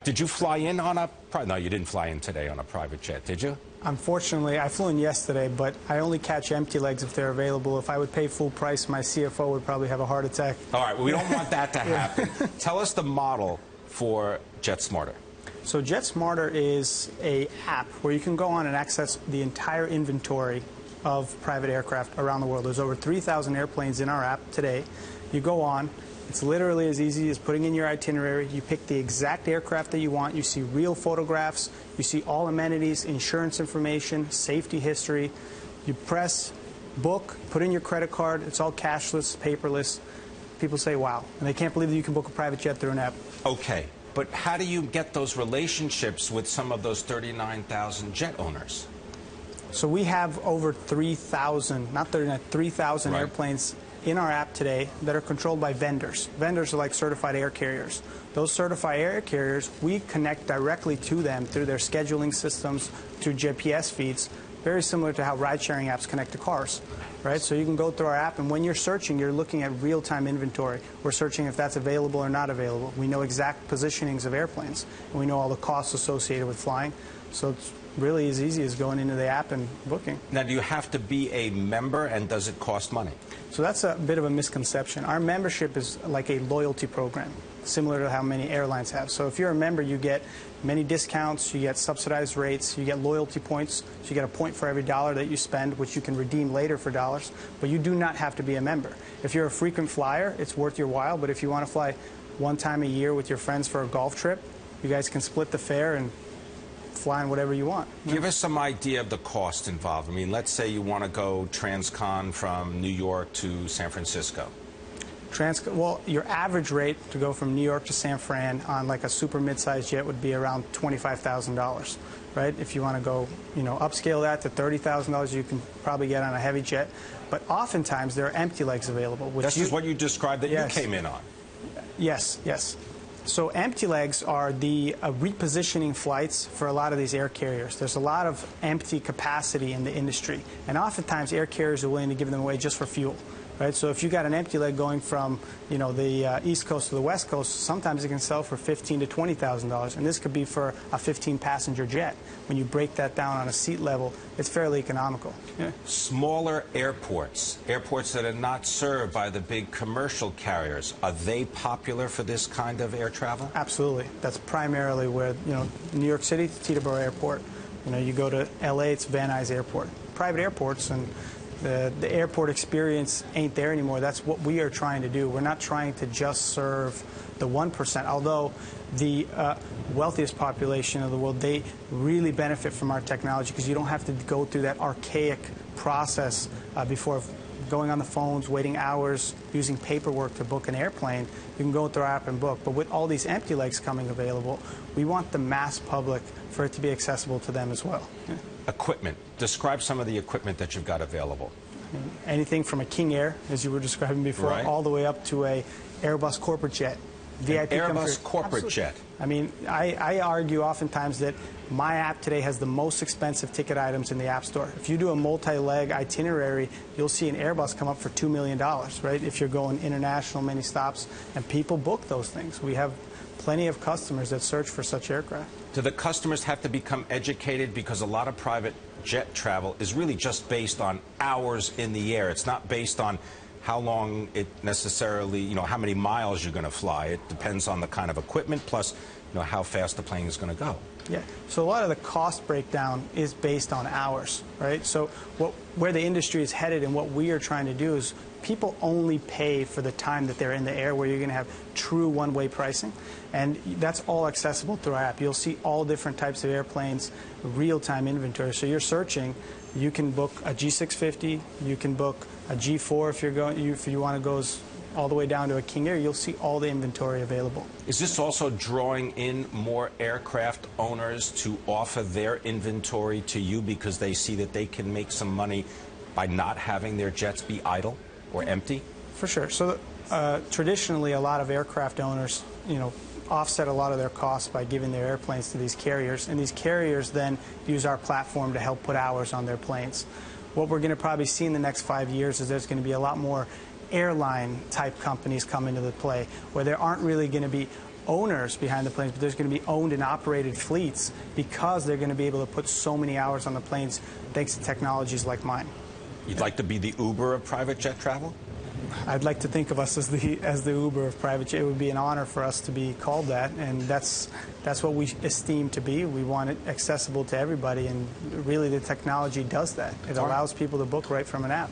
Did you fly in on a no, you didn't fly in today on a private jet, did you? Unfortunately, I flew in yesterday, but I only catch empty legs if they're available. If I would pay full price, my CFO would probably have a heart attack. All right, well, we don't want that to happen. Tell us the model for JetSmarter. So JetSmarter is an app where you can go on and access the entire inventory of private aircraft around the world. There's over 3,000 airplanes in our app today. You go on. It's literally as easy as putting in your itinerary. You pick the exact aircraft that you want. You see real photographs. You see all amenities, insurance information, safety history. You press book, put in your credit card. It's all cashless, paperless. People say, wow. And they can't believe that you can book a private jet through an app. Okay. But how do you get those relationships with some of those 39,000 jet owners? So we have over 3,000, not 39, 3,000 right. airplanes in our app today that are controlled by vendors. Vendors are like certified air carriers. Those certified air carriers, we connect directly to them through their scheduling systems, through GPS feeds, very similar to how ride-sharing apps connect to cars, right? So you can go through our app, and when you're searching, you're looking at real-time inventory. We're searching if that's available or not available. We know exact positionings of airplanes, and we know all the costs associated with flying. So it's really as easy as going into the app and booking. Now, do you have to be a member, and does it cost money? So that's a bit of a misconception. Our membership is like a loyalty program, similar to how many airlines have. So if you're a member, you get many discounts, you get subsidized rates, you get loyalty points. So you get a point for every dollar that you spend, which you can redeem later for dollars. But you do not have to be a member. If you're a frequent flyer, it's worth your while. But if you want to fly one time a year with your friends for a golf trip, you guys can split the fare and flying whatever you want. Give us some idea of the cost involved. I mean, let's say you want to go transcon from New York to San Francisco. Well, your average rate to go from New York to San Fran on like a super mid-sized jet would be around $25,000, right? If you want to go, upscale that to $30,000, you can probably get on a heavy jet. But oftentimes there are empty legs available. This is what you described that yes. You came in on. Yes, yes. So empty legs are the repositioning flights for a lot of these air carriers. There's a lot of empty capacity in the industry, and oftentimes air carriers are willing to give them away just for fuel. Right? So if you got an empty leg going from the East Coast to the West Coast, sometimes it can sell for $15,000 to $20,000, and this could be for a 15-passenger jet. When you break that down on a seat level, it's fairly economical. Yeah. Smaller airports that are not served by the big commercial carriers, are they popular for this kind of air travel? Absolutely. That's primarily where New York City, Teterboro Airport. You go to L.A., it's Van Nuys Airport. Private airports and the airport experience ain't there anymore. That's what we are trying to do. We're not trying to just serve the 1%, although the wealthiest population of the world, they really benefit from our technology because you don't have to go through that archaic process before going on the phones, waiting hours, using paperwork to book an airplane. You can go through our app and book. But with all these empty legs coming available, we want the mass public for it to be accessible to them as well. Yeah. Equipment. Describe some of the equipment that you've got available. Anything from a King Air, as you were describing before, right. all the way up to a Airbus corporate jet. VIP Airbus comfort. corporate Absolutely. jet. I mean, I argue oftentimes that my app today has the most expensive ticket items in the App Store. If you do a multi-leg itinerary, you'll see an Airbus come up for $2 million, right? If you're going international, many stops, and people book those things. We have plenty of customers that search for such aircraft. Do the customers have to become educated, because a lot of private jet travel is really just based on hours in the air? It's not based on how long it necessarily, how many miles you're going to fly. It depends on the kind of equipment, plus, how fast the plane is going to go. Yeah, so a lot of the cost breakdown is based on hours, right? So where the industry is headed and what we are trying to do is people only pay for the time that they're in the air, where you're going to have true one-way pricing. And that's all accessible through our app. You'll see all different types of airplanes, real-time inventory. So you're searching, you can book a G650, you can book a G4 if you want to go all the way down to a King Air. You'll see all the inventory available. Is this also drawing in more aircraft owners to offer their inventory to you because they see that they can make some money by not having their jets be idle or empty? For sure. So traditionally, a lot of aircraft owners, offset a lot of their costs by giving their airplanes to these carriers, and these carriers then use our platform to help put hours on their planes. What we're going to probably see in the next 5 years is there's going to be a lot more airline-type companies come into the play, where there aren't really going to be owners behind the planes, but there's going to be owned and operated fleets because they're going to be able to put so many hours on the planes thanks to technologies like mine. You'd like to be the Uber of private jet travel? I'd like to think of us as the Uber of private jet. It would be an honor for us to be called that, and that's what we esteem to be. We want it accessible to everybody, and really the technology does that. It allows people to book right from an app.